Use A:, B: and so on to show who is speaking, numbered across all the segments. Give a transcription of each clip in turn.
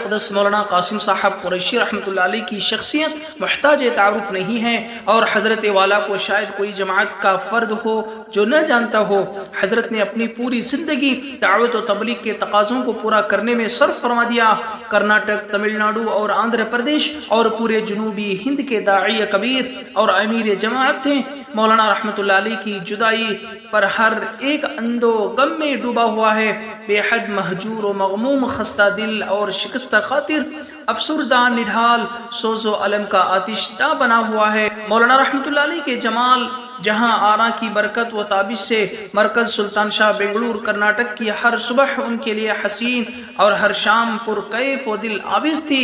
A: اقدس مولانا قاسم صاحب قریشی رحمۃ اللہ علیہ کی شخصیت محتاج تعارف نہیں ہے، اور حضرت والا کو شاید کوئی جماعت کا فرد ہو جو نہ جانتا ہو۔ حضرت نے اپنی پوری زندگی دعوت و تبلیغ کے تقاضوں کو پورا کرنے میں صرف فرما دیا۔ کرناٹک، تمل ناڈو اور آندھرا پردیش اور پورے جنوبی ہند کے داعی کبیر اور امیر جماعت تھے۔ مولانا رحمۃ اللہ علیہ کی جدائی پر ہر ایک اندو غم میں ڈوبا ہوا ہے، بے حد مہجور و مغموم، خستہ دل اور شکستہ خاطر، افسردہ، نڈھال، سوز و علم کا آتش داں بنا ہوا ہے۔ مولانا رحمۃ اللہ علیہ کے جمال جہاں آرا کی برکت و تابش سے مرکز سلطان شاہ بنگلور کرناٹک کی ہر صبح ان کے لیے حسین اور ہر شام پر کیف و دل آویز تھی۔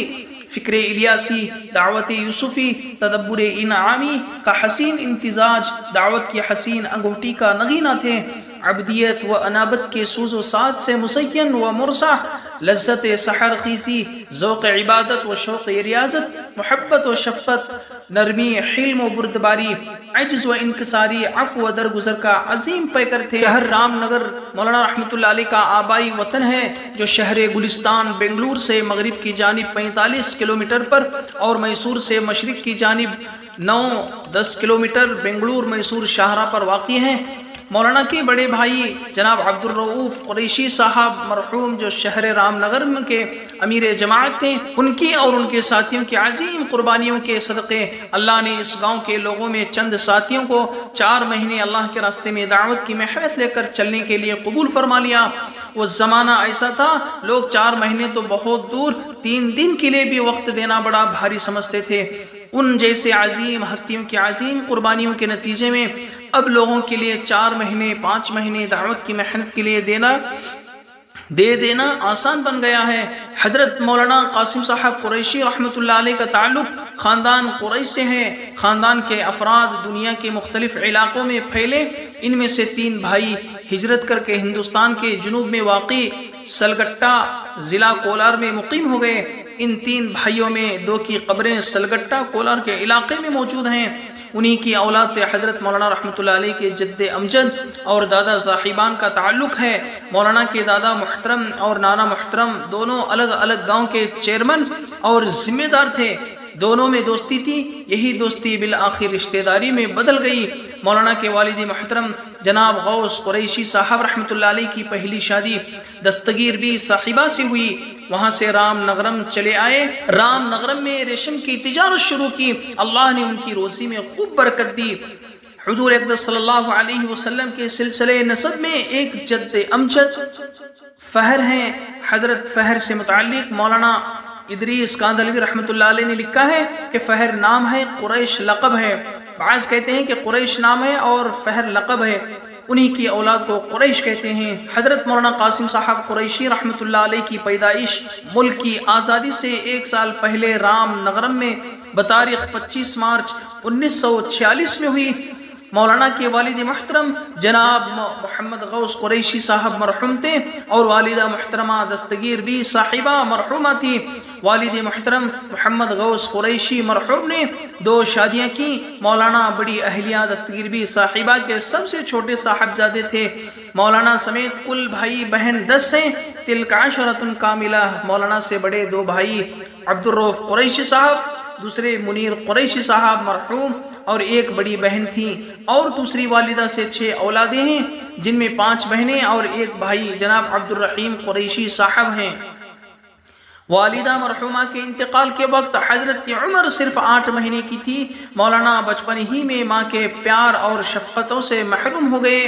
A: فکر الیاسی، دعوت یوسفی، تدبر انعامی کا حسین امتزاج، دعوت کی حسین انگوٹی کا نغینہ تھے۔ عبدیت و انابت کے سوز و ساز سے مسین و مرصع، لذت سحر خیزی، ذوق عبادت و شوق ریاضت، محبت و شفقت، نرمی، حلم و بردباری، عجز و انکساری، عفو و درگزر کا عظیم پیکر تھے۔ شہر رام نگر مولانا رحمۃ اللہ علیہ کا آبائی وطن ہے، جو شہر گلستان بنگلور سے مغرب کی جانب 45 کلومیٹر پر اور میسور سے مشرق کی جانب 9-10 کلومیٹر بنگلور میسور شاہراہ پر واقع ہیں۔ مولانا کے بڑے بھائی جناب عبد الرؤوف قریشی صاحب مرحوم، جو شہر رام نگر کے امیر جماعت تھے، ان کی اور ان کے ساتھیوں کی عظیم قربانیوں کے صدقے اللہ نے اس گاؤں کے لوگوں میں چند ساتھیوں کو 4 مہینے اللہ کے راستے میں دعوت کی محنت لے کر چلنے کے لیے قبول فرما لیا۔ وہ زمانہ ایسا تھا، لوگ 4 مہینے تو بہت دور، 3 دن کے لیے بھی وقت دینا بڑا بھاری سمجھتے تھے۔ ان جیسے عظیم ہستیوں کی عظیم قربانیوں کے نتیجے میں اب لوگوں کے لیے 4 مہینے 5 مہینے دعوت کی محنت کے لیے دے دینا آسان بن گیا ہے۔ حضرت مولانا قاسم صاحب قریشی رحمۃ اللہ علیہ کا تعلق خاندان قریش سے ہے۔ خاندان کے افراد دنیا کے مختلف علاقوں میں پھیلے، ان میں سے 3 بھائی ہجرت کر کے ہندوستان کے جنوب میں واقع سلگٹا ضلع کولار میں مقیم ہو گئے۔ ان 3 بھائیوں میں 2 کی قبریں سلگٹا کولار کے علاقے میں موجود ہیں۔ انہی کی اولاد سے حضرت مولانا رحمۃ اللہ علیہ کے جد امجد اور دادا صاحبان کا تعلق ہے۔ مولانا کے دادا محترم اور نانا محترم دونوں الگ الگ گاؤں کے چیئرمین اور ذمہ دار تھے۔ دونوں میں دوستی تھی، یہی دوستی بالآخر رشتہ داری میں بدل گئی۔ مولانا کے والد محترم جناب غوث قریشی صاحب رحمۃ اللہ علیہ کی پہلی شادی دستگیر بی صاحبہ سے ہوئی۔ وہاں سے رام نگرم چلے آئے۔ رام نگرم میں ریشم کی تجارت شروع کی۔ اللہ نے ان کی روزی میں خوب برکت دی۔ حضور اقدس صلی اللہ علیہ وسلم کے سلسلے نسب میں ایک جد امجد فہر ہیں۔ حضرت فہر سے متعلق مولانا ادریس کاندھلوی رحمۃ اللہ علیہ نے لکھا ہے کہ فہر نام ہے، قریش لقب ہے۔ بعض کہتے ہیں کہ قریش نام ہے اور فہر لقب ہے، انہی کی اولاد کو قریش کہتے ہیں۔ حضرت مولانا قاسم صاحب قریشی رحمۃ اللہ علیہ کی پیدائش ملک کی آزادی سے 1 سال پہلے رام نگرم میں بتاریخ 25 مارچ 1946 میں ہوئی۔ مولانا کے والد محترم جناب محمد غوث قریشی صاحب مرحوم تھے اور والدہ محترمہ دستگیر بی صاحبہ مرحومہ تھی۔ والد محترم محمد غوث قریشی مرحوم نے 2 شادیاں کی۔ مولانا بڑی اہلیہ دستگیر بی صاحبہ کے سب سے چھوٹے صاحبزادے تھے۔ مولانا سمیت کل بھائی بہن 10 ہیں۔ تلک عشرۃ کاملہ۔ مولانا سے بڑے 2 بھائی عبد الرؤوف قریشی صاحب، دوسرے منیر قریشی صاحب مرحوم، اور 1 بڑی بہن تھی، اور دوسری والدہ سے 6 اولادیں ہیں، جن میں 5 بہنیں اور 1 بھائی جناب عبد الرحیم قریشی صاحب ہیں۔ والدہ مرحومہ کے انتقال کے وقت حضرت کی عمر صرف 8 مہینے کی تھی۔ مولانا بچپن ہی میں ماں کے پیار اور شفقتوں سے محروم ہو گئے۔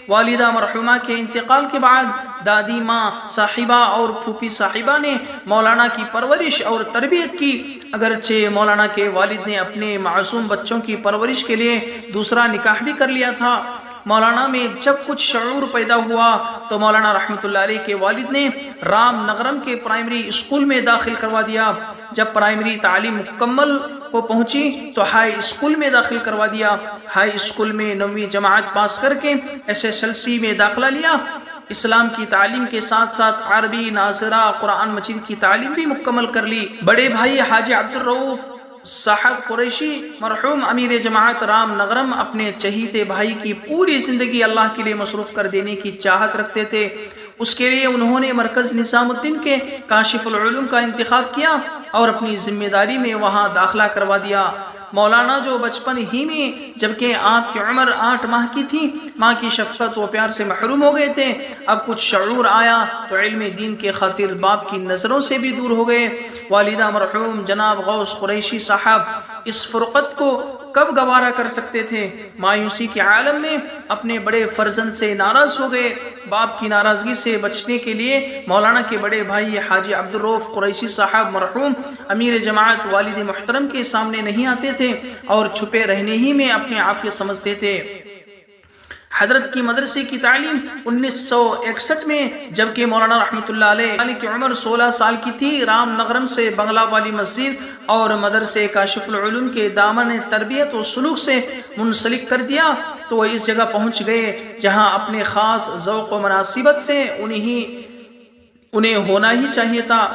A: والدہ مرحومہ کے انتقال کے بعد دادی ماں صاحبہ اور پھوپھی صاحبہ نے مولانا کی پرورش اور تربیت کی۔ اگرچہ مولانا کے والد نے اپنے معصوم بچوں کی پرورش کے لیے دوسرا نکاح بھی کر لیا تھا۔ مولانا میں جب کچھ شعور پیدا ہوا تو مولانا رحمۃ اللہ علیہ کے والد نے رام نگرم کے پرائمری اسکول میں داخل کروا دیا۔ جب پرائمری تعلیم مکمل کو پہنچی تو ہائی اسکول میں داخل کروا دیا۔ ہائی اسکول میں 9ویں جماعت پاس کر کے SSLC میں داخلہ لیا۔ اسلام کی تعلیم کے ساتھ ساتھ عربی، ناظرہ، قرآن مجید کی تعلیم بھی مکمل کر لی۔ بڑے بھائی حاجی عبد الرؤوف صاحب قریشی مرحوم امیر جماعت رام نگرم اپنے چہیتے بھائی کی پوری زندگی اللہ کے لیے مصروف کر دینے کی چاہت رکھتے تھے۔ اس کے لیے انہوں نے مرکز نظام الدین کے کاشف العلوم کا انتخاب کیا اور اپنی ذمہ داری میں وہاں داخلہ کروا دیا۔ مولانا جو بچپن ہی میں جبکہ آپ کی عمر 8 ماہ کی تھی، ماں کی شفقت و پیار سے محروم ہو گئے تھے، اب کچھ شعور آیا تو علم دین کے خاطر باپ کی نظروں سے بھی دور ہو گئے۔ والدہ مرحوم جناب غوث قریشی صاحب اس فرقت کو کب گوارا کر سکتے تھے؟ مایوسی کے عالم میں اپنے بڑے فرزند سے ناراض ہو گئے۔ باپ کی ناراضگی سے بچنے کے لیے مولانا کے بڑے بھائی حاجی عبدالرؤف قریشی صاحب مرحوم امیر جماعت والد محترم کے سامنے نہیں آتے تھے اور چھپے رہنے ہی میں اپنے عافیت سمجھتے تھے۔ حضرت کی مدرسے کی تعلیم 1961 میں جبکہ مولانا رحمۃ اللہ علیہ کی عمر 16 سال کی تھی، رام نگرم سے بنگلہ والی مسجد اور مدرسے کاشف العلوم کے دامن تربیت و سلوک سے منسلک کر دیا تو وہ اس جگہ پہنچ گئے جہاں اپنے خاص ذوق و مناسبت سے انہیں ہونا ہی چاہیے تھا۔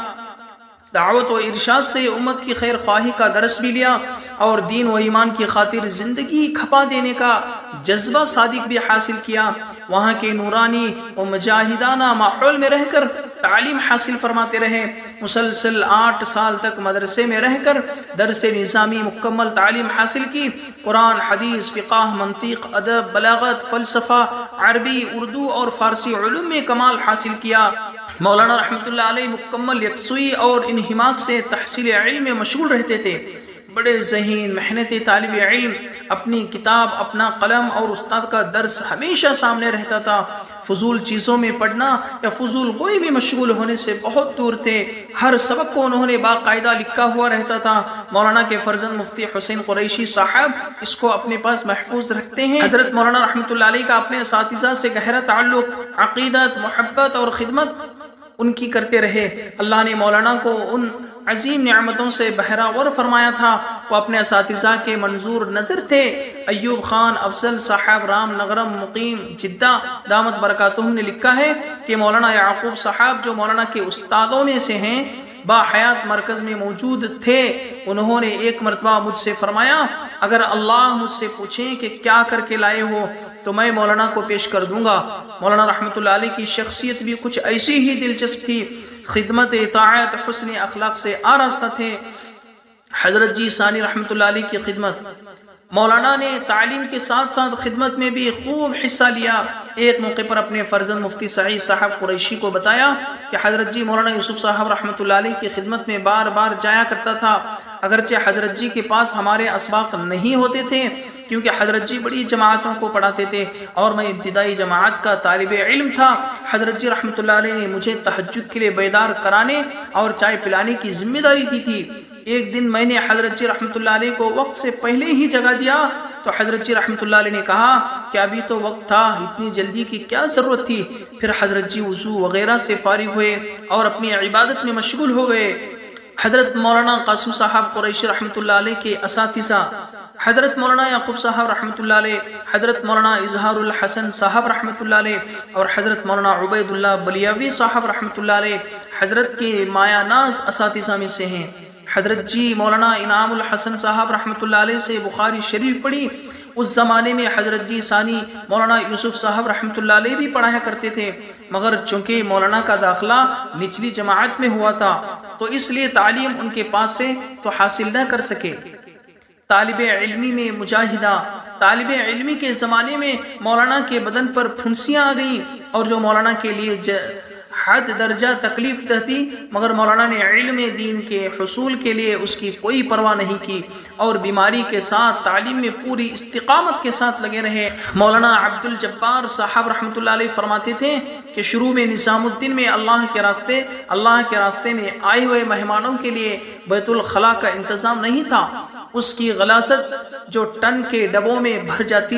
A: دعوت و ارشاد سے امت کی خیر خواہی کا درس بھی لیا اور دین و ایمان کی خاطر زندگی کھپا دینے کا جذبہ صادق بھی حاصل کیا۔ وہاں کے نورانی و مجاہدانہ ماحول میں رہ کر تعلیم حاصل فرماتے رہے۔ مسلسل 8 سال تک مدرسے میں رہ کر درس نظامی مکمل تعلیم حاصل کی۔ قرآن، حدیث، فقہ، منطق، ادب، بلاغت، فلسفہ، عربی، اردو اور فارسی علوم میں کمال حاصل کیا۔ مولانا رحمۃ اللہ علیہ مکمل یکسوئی اور انہماک سے تحصیل علم میں مشغول رہتے تھے۔ بڑے ذہین محنتی طالب علم، اپنی کتاب، اپنا قلم اور استاد کا درس ہمیشہ سامنے رہتا تھا۔ فضول چیزوں میں پڑھنا یا فضول کوئی بھی مشغول ہونے سے بہت دور تھے۔ ہر سبق کو انہوں نے باقاعدہ لکھا ہوا رہتا تھا۔ مولانا کے فرزند مفتی حسین قریشی صاحب اس کو اپنے پاس محفوظ رکھتے ہیں۔ حضرت مولانا رحمۃ اللہ علیہ کا اپنے اساتذہ سے گہرا تعلق، عقیدت، محبت اور خدمت ان کی کرتے رہے۔ اللہ نے مولانا کو ان عظیم نعمتوں سے بہراور فرمایا تھا۔ وہ اپنے اساتذہ کے منظور نظر تھے۔ ایوب خان افضل صاحب رام نگرم مقیم جدہ دامت برکاتہم نے لکھا ہے کہ مولانا یعقوب صاحب جو مولانا کے استادوں میں سے ہیں، باحیات مرکز میں موجود تھے۔ انہوں نے ایک مرتبہ مجھ سے فرمایا، اگر اللہ مجھ سے پوچھیں کہ کیا کر کے لائے ہو تو میں مولانا کو پیش کر دوں گا۔ مولانا رحمۃ اللہ علیہ کی شخصیت بھی کچھ ایسی ہی دلچسپ تھی۔ خدمت، اطاعت، حسن اخلاق سے آراستہ تھے۔ حضرت جی ثانی رحمۃ اللہ علیہ کی خدمت، مولانا نے تعلیم کے ساتھ ساتھ خدمت میں بھی خوب حصہ لیا۔ ایک موقع پر اپنے فرزند مفتی سعید صاحب قریشی کو بتایا کہ حضرت جی مولانا یوسف صاحب رحمۃ اللہ علیہ کی خدمت میں بار بار جایا کرتا تھا، اگرچہ حضرت جی کے پاس ہمارے اسباق نہیں ہوتے تھے کیونکہ حضرت جی بڑی جماعتوں کو پڑھاتے تھے اور میں ابتدائی جماعت کا طالب علم تھا۔ حضرت جی رحمۃ اللہ علیہ نے مجھے تہجد کے لیے بیدار کرانے اور چائے پلانے کی ذمہ داری دی تھی۔ ایک دن میں نے حضرت جی رحمۃ اللہ علیہ کو وقت سے پہلے ہی جگا دیا تو حضرت جی رحمۃ اللہ علیہ نے کہا کہ ابھی تو وقت تھا، اتنی جلدی کی کیا ضرورت تھی؟ پھر حضرت جی وضو وغیرہ سے فارغ ہوئے اور اپنی عبادت میں مشغول ہو گئے۔ حضرت مولانا قاسم صاحب قریشی رحمۃ اللہ علیہ کے اساتذہ، حضرت مولانا یعقوب صاحب رحمۃ اللہ علیہ، حضرت مولانا اظہار الحسن صاحب رحمۃ اللہ علیہ اور حضرت مولانا عبید اللہ بلیاوی صاحب رحمۃ اللہ علیہ حضرت کے مایہ ناز اساتذہ میں سے ہیں۔ حضرت جی مولانا انعام الحسن صاحب رحمۃ اللہ علیہ سے بخاری شریف پڑھی۔ اس زمانے میں حضرت جی ثانی مولانا یوسف صاحب رحمۃ اللہ علیہ بھی پڑھایا کرتے تھے، مگر چونکہ مولانا کا داخلہ نچلی جماعت میں ہوا تھا تو اس لیے تعلیم ان کے پاس سے تو حاصل نہ کر سکے۔ طالب علمی میں مجاہدہ، طالب علمی کے زمانے میں مولانا کے بدن پر پھنسیاں آ گئیں اور جو مولانا کے لیے حد درجہ تکلیف دہ تھی، مگر مولانا نے علم دین کے حصول کے لیے اس کی کوئی پرواہ نہیں کی اور بیماری کے ساتھ تعلیم میں پوری استقامت کے ساتھ لگے رہے۔ مولانا عبد الجبار صاحب رحمۃ اللہ علیہ فرماتے تھے کہ شروع میں نظام الدین میں اللہ کے راستے میں آئے ہوئے مہمانوں کے لیے بیت الخلاء کا انتظام نہیں تھا۔ اس کی غلاظت جو ٹن کے ڈبوں میں بھر جاتی،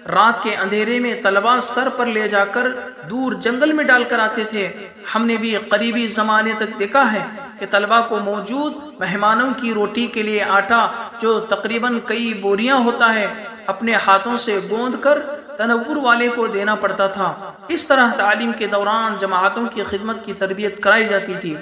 A: رات کے اندھیرے میں طلباء سر پر لے جا کر دور جنگل میں ڈال کر آتے تھے۔ ہم نے بھی قریبی زمانے تک دیکھا ہے کہ طلباء کو موجود مہمانوں کی روٹی کے لیے آٹا جو تقریباً کئی بوریاں ہوتا ہے اپنے ہاتھوں سے گوندھ کر تنور والے کو دینا پڑتا تھا۔ اس طرح تعلیم کے دوران جماعتوں کی خدمت کی تربیت کرائی جاتی تھی۔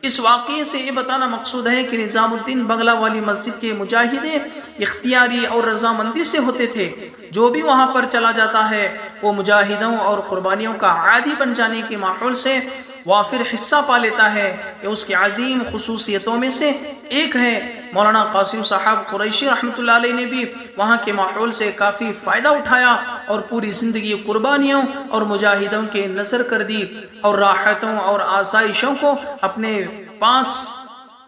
A: اس واقعے سے یہ بتانا مقصود ہے کہ نظام الدین بنگلہ والی مسجد کے مجاہدے اختیاری اور رضامندی سے ہوتے تھے۔ جو بھی وہاں پر چلا جاتا ہے وہ مجاہدوں اور قربانیوں کا عادی بن جانے کے ماحول سے وافر حصہ پا لیتا ہے۔ یہ اس کی عظیم خصوصیتوں میں سے ایک ہے۔ مولانا قاسم صاحب قریشی رحمۃ اللہ علیہ نے بھی وہاں کے ماحول سے کافی فائدہ اٹھایا اور پوری زندگی قربانیوں اور مجاہدوں کے نذر کر دی اور راحتوں اور آسائشوں کو اپنے پاس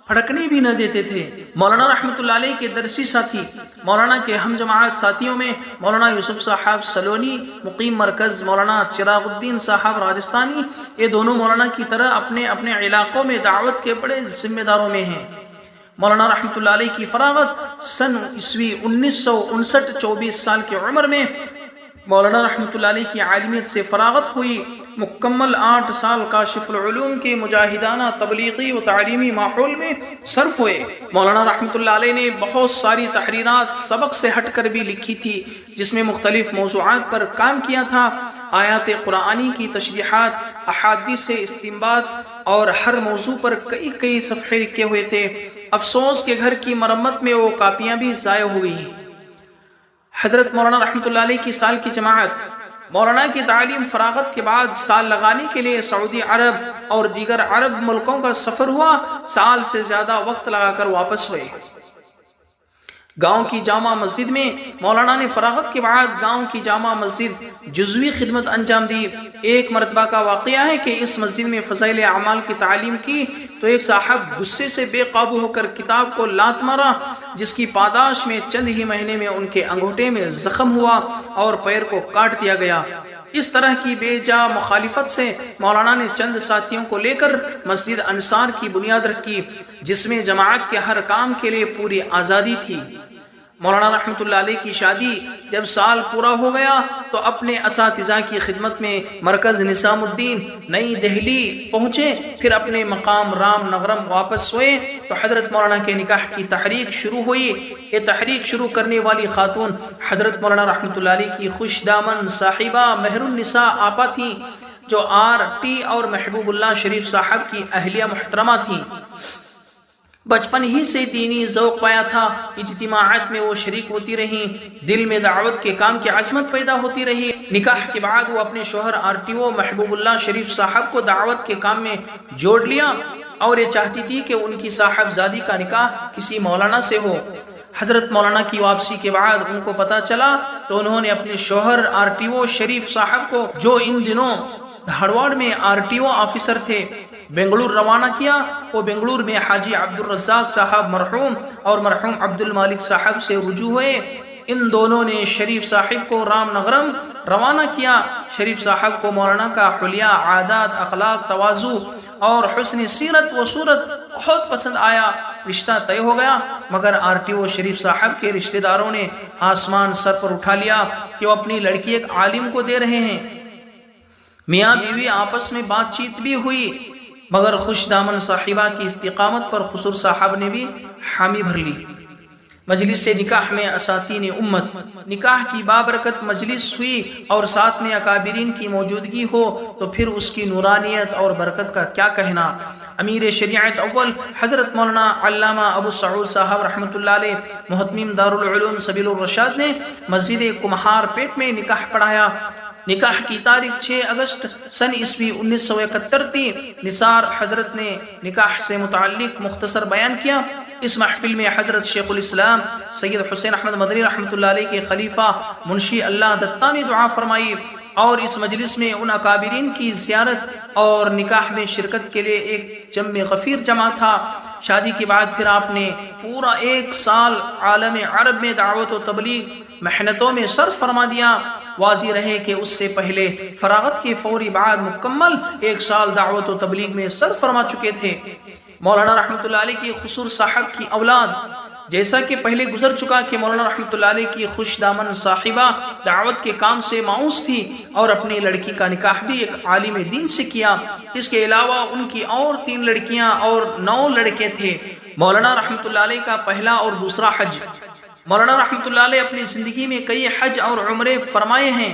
A: پھڑکنے بھی نہ دیتے تھے۔ مولانا رحمۃ اللہ علیہ کے درسی ساتھی، مولانا کے ہم جماعت ساتھیوں میں مولانا یوسف صاحب سلونی مقیم مرکز، مولانا چراغ الدین صاحب راجستانی، یہ دونوں مولانا کی طرح اپنے اپنے علاقوں میں دعوت کے بڑے ذمہ داروں میں ہیں۔ مولانا رحمۃ اللہ علیہ کی فراغت سن عیسوی 1959، 24 سال کی عمر میں مولانا رحمۃ اللہ علیہ کی عالمیت سے فراغت ہوئی۔ مکمل 8 سال کاشف العلوم کے مجاہدانہ تبلیغی و تعلیمی ماحول میں صرف ہوئے۔ مولانا رحمۃ اللہ علیہ نے بہت ساری تحریرات سبق سے ہٹ کر بھی لکھی تھی، جس میں مختلف موضوعات پر کام کیا تھا۔ آیات قرآنی کی تشریحات، احادیث سے استنباط اور ہر موضوع پر کئی صفحے لکھے ہوئے تھے۔ افسوس کہ گھر کی مرمت میں وہ کاپیاں بھی ضائع ہوئی۔ حضرت مولانا رحمۃ اللہ علیہ کی سال کی جماعت مولانا کی تعلیم فراغت کے بعد سال لگانے کے لیے سعودی عرب اور دیگر عرب ملکوں کا سفر ہوا۔ سال سے زیادہ وقت لگا کر واپس ہوئے۔ گاؤں کی جامع مسجد میں مولانا نے فراغت کے بعد گاؤں کی جامع مسجد جزوی خدمت انجام دی۔ ایک مرتبہ کا واقعہ ہے کہ اس مسجد میں فضائل اعمال کی تعلیم کی تو ایک صاحب غصے سے بے قابو ہو کر کتاب کو لات مارا، جس کی پاداش میں چند ہی مہینے میں ان کے انگوٹھے میں زخم ہوا اور پیر کو کاٹ دیا گیا۔ اس طرح کی بے جا مخالفت سے مولانا نے چند ساتھیوں کو لے کر مسجد انصار کی بنیاد رکھی، جس میں جماعت کے ہر کام کے لیے پوری آزادی تھی۔ مولانا رحمۃ اللہ علیہ کی شادی جب سال پورا ہو گیا تو اپنے اساتذہ کی خدمت میں مرکز نظام الدین نئی دہلی پہنچے، پھر اپنے مقام رام نگرم واپس ہوئے تو حضرت مولانا کے نکاح کی تحریک شروع ہوئی۔ یہ تحریک شروع کرنے والی خاتون حضرت مولانا رحمۃ اللہ علیہ کی خوش دامن صاحبہ مہر النساء آپا تھیں، جو RT اور محبوب اللہ شریف صاحب کی اہلیہ محترمہ تھیں۔ بچپن ہی سے دینی ذوق پایا تھا، اجتماعات میں وہ شریک ہوتی رہیں، دل میں دعوت کے کام کی عظمت پیدا ہوتی رہی۔ نکاح کے بعد وہ اپنے شوہر RTO محبوب اللہ شریف صاحب کو دعوت کے کام میں جوڑ لیا اور یہ چاہتی تھی کہ ان کی صاحبزادی کا نکاح کسی مولانا سے ہو۔ حضرت مولانا کی واپسی کے بعد ان کو پتہ چلا تو انہوں نے اپنے شوہر RTO شریف صاحب کو، جو ان دنوں دھارواڑ میں RTO آفیسر تھے، بنگلور روانہ کیا۔ وہ بنگلور میں حاجی عبد الرزاق صاحب مرحوم اور مرحوم عبد المالک صاحب سے رجوع ہوئے۔ ان دونوں نے شریف صاحب کو رام نگرم روانہ کیا۔ شریف صاحب کو مولانا کا حلیہ، عادات، اخلاق، تواضع اور حسن سیرت و صورت بہت پسند آیا۔ رشتہ طے ہو گیا، مگر RTO شریف صاحب کے رشتہ داروں نے آسمان سر پر اٹھا لیا کہ وہ اپنی لڑکی ایک عالم کو دے رہے ہیں۔ میاں بیوی آپس میں بات چیت بھی ہوئی، مگر خوش دامن صاحبہ کی استقامت پر خسر صاحب نے بھی حامی بھر لی۔ مجلس نکاح میں اساتین امت، نکاح کی بابرکت مجلس ہوئی اور ساتھ میں اکابرین کی موجودگی ہو تو پھر اس کی نورانیت اور برکت کا کیا کہنا۔ امیر شریعت اول حضرت مولانا علامہ ابو سعود صاحب رحمۃ اللہ علیہ محتمیم دارالعلوم سبیل الرشاد نے مسجد کمہار پیٹ میں نکاح پڑھایا۔ نکاح کی تاریخ 6 اگست سن عیسوی 1971 تھی۔ نثار حضرت نے نکاح سے متعلق مختصر بیان کیا۔ اس محفل میں حضرت شیخ الاسلام سید حسین احمد مدنی رحمۃ اللہ علیہ کے خلیفہ منشی اللہ دتا نے دعا فرمائی اور اس مجلس میں ان اکابرین کی زیارت اور نکاح میں شرکت کے لیے ایک جم غفیر جمع تھا۔ شادی کے بعد پھر آپ نے پورا 1 سال عالم عرب میں دعوت و تبلیغ محنتوں میں صرف فرما دیا۔ واضح رہے کہ اس سے پہلے فراغت کے فوری بعد مکمل 1 سال دعوت و تبلیغ میں صرف فرما چکے تھے۔ مولانا رحمۃ اللہ علیہ کی خسر صاحب کی اولاد، جیسا کہ پہلے گزر چکا کہ مولانا رحمۃ اللہ علیہ کی خوش دامن صاحبہ دعوت کے کام سے ماؤس تھی اور اپنی لڑکی کا نکاح بھی ایک عالم دین سے کیا۔ اس کے علاوہ ان کی اور 3 لڑکیاں اور 9 لڑکے تھے۔ مولانا رحمۃ اللہ علیہ کا پہلا اور دوسرا حج۔ مولانا رحمۃ اللہ علیہ اپنی زندگی میں کئی حج اور عمرے فرمائے ہیں۔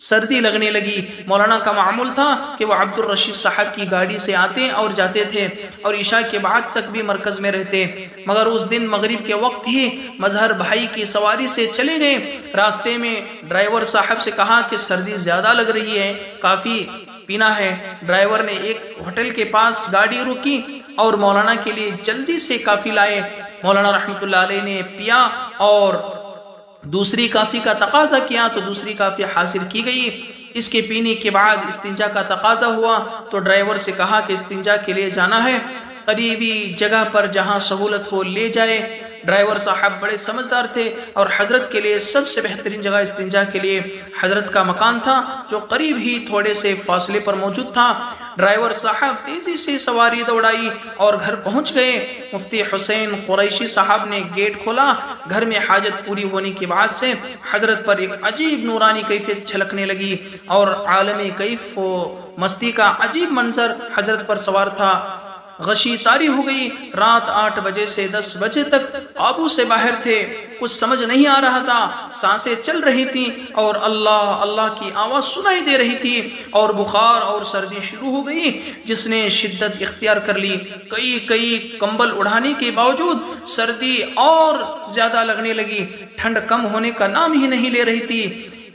A: سردی لگنے لگی۔ مولانا کا معمول تھا کہ وہ عبدالرشید صاحب کی گاڑی سے آتے اور جاتے تھے اور عشاء کے بعد تک بھی مرکز میں رہتے، مگر اس دن مغرب کے وقت ہی مظہر بھائی کی سواری سے چلے گئے۔ راستے میں ڈرائیور صاحب سے کہا کہ سردی زیادہ لگ رہی ہے، کافی پینا ہے۔ ڈرائیور نے ایک ہوٹل کے پاس گاڑی روکی اور مولانا کے لیے جلدی سے کافی لائے۔ مولانا رحمۃ اللہ علیہ نے پیا اور دوسری کافی کا تقاضا کیا تو دوسری کافی حاصل کی گئی۔ اس کے پینے کے بعد استنجا کا تقاضا ہوا تو ڈرائیور سے کہا کہ استنجا کے لیے جانا ہے، قریبی جگہ پر جہاں سہولت ہو لے جائے۔ ڈرائیور صاحب بڑے سمجھدار تھے اور حضرت کے لیے سب سے بہترین جگہ استنجا کے لیے حضرت کا مکان تھا جو قریب ہی تھوڑے سے فاصلے پر موجود تھا۔ ڈرائیور صاحب تیزی سے سواری دوڑائی اور گھر پہنچ گئے۔ مفتی حسین قریشی صاحب نے گیٹ کھولا۔ گھر میں حاجت پوری ہونے کے بعد سے حضرت پر ایک عجیب نورانی کیفیت چھلکنے لگی اور عالم کیف و مستی کا عجیب منظر حضرت پر سوار تھا۔ غشی طاری ہو گئی۔ رات 8 بجے سے 10 بجے تک قابو سے باہر تھے، کچھ سمجھ نہیں آ رہا تھا، سانسیں چل رہی تھیں اور اللہ اللہ کی آواز سنائی دے رہی تھی، اور بخار اور سردی شروع ہو گئی جس نے شدت اختیار کر لی۔ کئی کمبل اڑانے کے باوجود سردی اور زیادہ لگنے لگی، ٹھنڈ کم ہونے کا نام ہی نہیں لے رہی تھی۔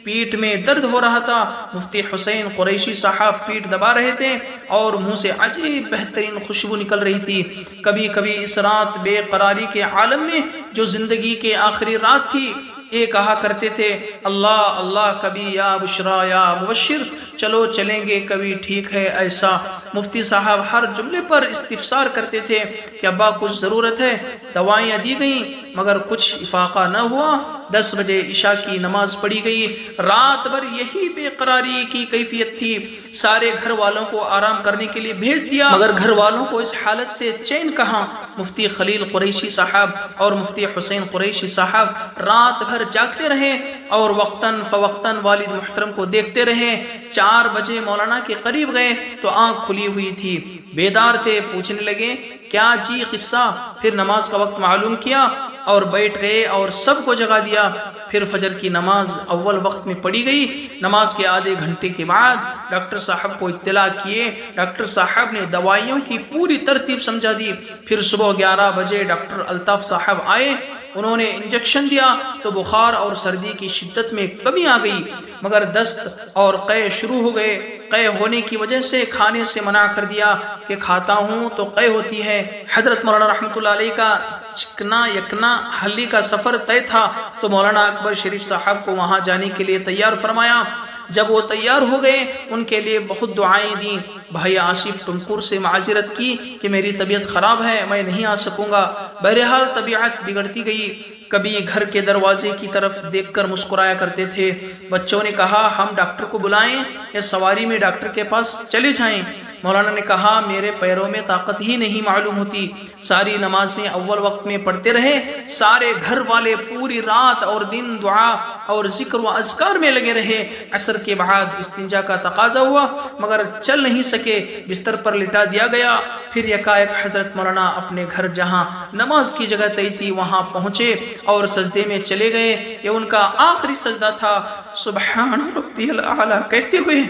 A: پیٹ میں درد ہو رہا تھا۔ مفتی حسین قریشی صاحب پیٹ دبا رہے تھے اور منہ سے عجیب بہترین خوشبو نکل رہی تھی۔ کبھی کبھی اس رات بے قراری کے عالم میں جو زندگی کے آخری رات تھی، یہ کہا کرتے تھے اللہ اللہ، کبھی یا بشرا یا مبشر، چلو چلیں گے کبھی ٹھیک ہے ایسا۔ مفتی صاحب ہر جملے پر استفسار کرتے تھے کہ ابا کچھ ضرورت ہے؟ دوائیاں دی گئیں مگر کچھ افاقہ نہ ہوا۔ 10 بجے عشاء کی نماز پڑھی گئی۔ رات بھر یہی بے قراری کی کیفیت تھی۔ سارے گھر والوں کو آرام کرنے کے لیے بھیج دیا مگر گھر والوں کو اس حالت سے چین کہاں۔ مفتی خلیل قریشی صاحب اور مفتی حسین قریشی صاحب رات بھر جاگتے رہے اور وقتاً فوقتاً والد محترم کو دیکھتے رہے۔ 4 بجے مولانا کے قریب گئے تو آنکھ کھلی ہوئی تھی، بیدار تھے، پوچھنے لگے کیا جی قصہ؟ پھر نماز کا وقت معلوم کیا اور بیٹھ گئے اور سب کو جگا دیا۔ پھر فجر کی نماز اول وقت میں پڑھی گئی۔ نماز کے آدھے گھنٹے کے بعد ڈاکٹر صاحب کو اطلاع کیے۔ ڈاکٹر صاحب نے دوائیوں کی پوری ترتیب سمجھا دی۔ پھر صبح 11 بجے ڈاکٹر الطاف صاحب آئے، انہوں نے انجیکشن دیا تو بخار اور سردی کی شدت میں کمی آ گئی مگر دست اور قے شروع ہو گئے۔ قے ہونے کی وجہ سے کھانے سے منع کر دیا کہ کھاتا ہوں تو قے ہوتی ہے۔ حضرت مولانا رحمۃ اللہ علیہ کا چکنا یکنا حلی کا سفر طے تھا تو مولانا اکبر شریف صاحب کو وہاں جانے کے لیے تیار فرمایا۔ جب وہ تیار ہو گئے ان کے لیے بہت دعائیں دیں۔ بھائی آصف ٹمکور سے معذرت کی کہ میری طبیعت خراب ہے، میں نہیں آ سکوں گا۔ بہرحال طبیعت بگڑتی گئی۔ کبھی گھر کے دروازے کی طرف دیکھ کر مسکرایا کرتے تھے۔ بچوں نے کہا ہم ڈاکٹر کو بلائیں یا سواری میں ڈاکٹر کے پاس چلے جائیں؟ مولانا نے کہا میرے پیروں میں طاقت ہی نہیں معلوم ہوتی۔ ساری نمازیں اول وقت میں پڑھتے رہے۔ سارے گھر والے پوری رات اور دن دعا اور ذکر و اذکار میں لگے رہے۔ عصر کے بعد استنجا کا تقاضا ہوا مگر چل نہیں سکے، بستر پر لٹا دیا گیا۔ پھر یکایک حضرت مولانا اپنے گھر جہاں نماز کی جگہ طے تھی وہاں پہنچے اور سجدے میں چلے گئے۔ یہ ان کا آخری سجدہ تھا۔ سبحان ربی الاعلی کہتے ہوئے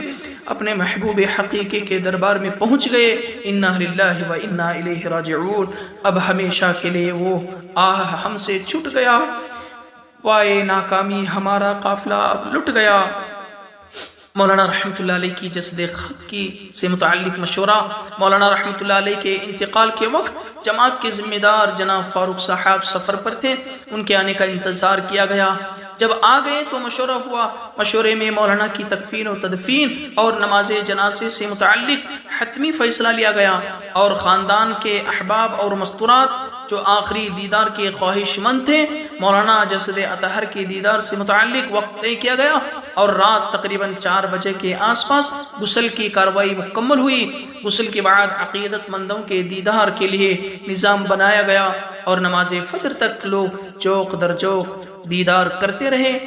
A: اپنے محبوب حقیقی کے دربار میں پہنچ گئے۔ انا للہ و انا الیہ راجعون۔ اب ہمیشہ کے لیے وہ ہم سے چھوٹ گیا، وائے ناکامی ہمارا قافلہ اب لٹ گیا۔ مولانا رحمۃ اللہ علیہ کی جسد خاک کی سے متعلق مشورہ۔ مولانا رحمۃ اللہ علیہ کے انتقال کے وقت جماعت کے ذمہ دار جناب فاروق صاحب سفر پر تھے، ان کے آنے کا انتظار کیا گیا۔ جب آ گئے تو مشورہ ہوا۔ مشورے میں مولانا کی تکفین و تدفین اور نماز جنازے سے متعلق حتمی فیصلہ لیا گیا اور خاندان کے احباب اور مستورات جو آخری دیدار کے خواہش مند تھے، مولانا جسد اطہر کے دیدار سے متعلق وقت طے کیا گیا اور رات تقریباً 4 بجے کے آس پاس غسل کی کارروائی مکمل ہوئی۔ غسل کے بعد عقیدت مندوں کے دیدار کے لیے نظام بنایا گیا اور نماز فجر تک لوگ چوک در چوک دیدار کرتے رہے۔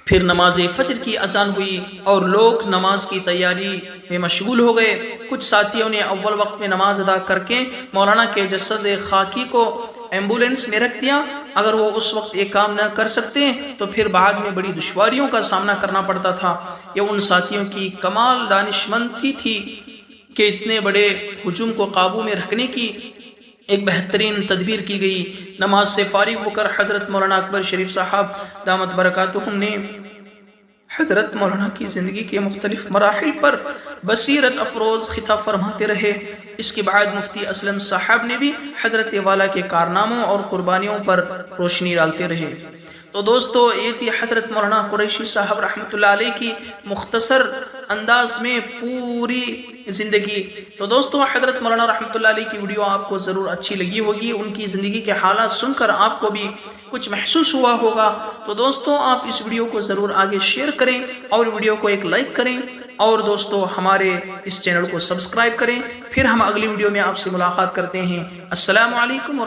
A: پھر نماز فجر کی اذان ہوئی اور لوگ نماز کی تیاری میں مشغول ہو گئے۔ کچھ ساتھیوں نے اول وقت میں نماز ادا کر کے مولانا کے جسد خاکی کو ایمبولینس میں رکھ دیا اگر وہ اس وقت ایک کام نہ کر سکتے تو پھر بعد میں بڑی دشواریوں کا سامنا کرنا پڑتا تھا۔ یہ ان ساتھیوں کی کمال دانشمندی تھی کہ اتنے بڑے ہجوم کو قابو میں رکھنے کی ایک بہترین تدبیر کی گئی۔ نماز سے فارغ ہو کر حضرت مولانا اکبر شریف صاحب دامت برکاتہم نے حضرت مولانا کی زندگی کے مختلف مراحل پر بصیرت افروز خطاب فرماتے رہے۔ اس کے بعد مفتی اسلم صاحب نے بھی حضرت والا کے کارناموں اور قربانیوں پر روشنی ڈالتے رہے۔ تو دوستو یہ تھی حضرت مولانا قریشی صاحب رحمۃ اللہ علیہ کی مختصر انداز میں پوری زندگی۔ تو دوستو حضرت مولانا رحمۃ اللہ علیہ کی ویڈیو آپ کو ضرور اچھی لگی ہوگی، ان کی زندگی کے حالات سن کر آپ کو بھی کچھ محسوس ہوا ہوگا۔ تو دوستو آپ اس ویڈیو کو ضرور آگے شیئر کریں اور ویڈیو کو ایک لائک کریں، اور دوستو ہمارے اس چینل کو سبسکرائب کریں۔ پھر ہم اگلی ویڈیو میں آپ سے ملاقات کرتے ہیں۔ السلام علیکم ورحمۃ اللہ۔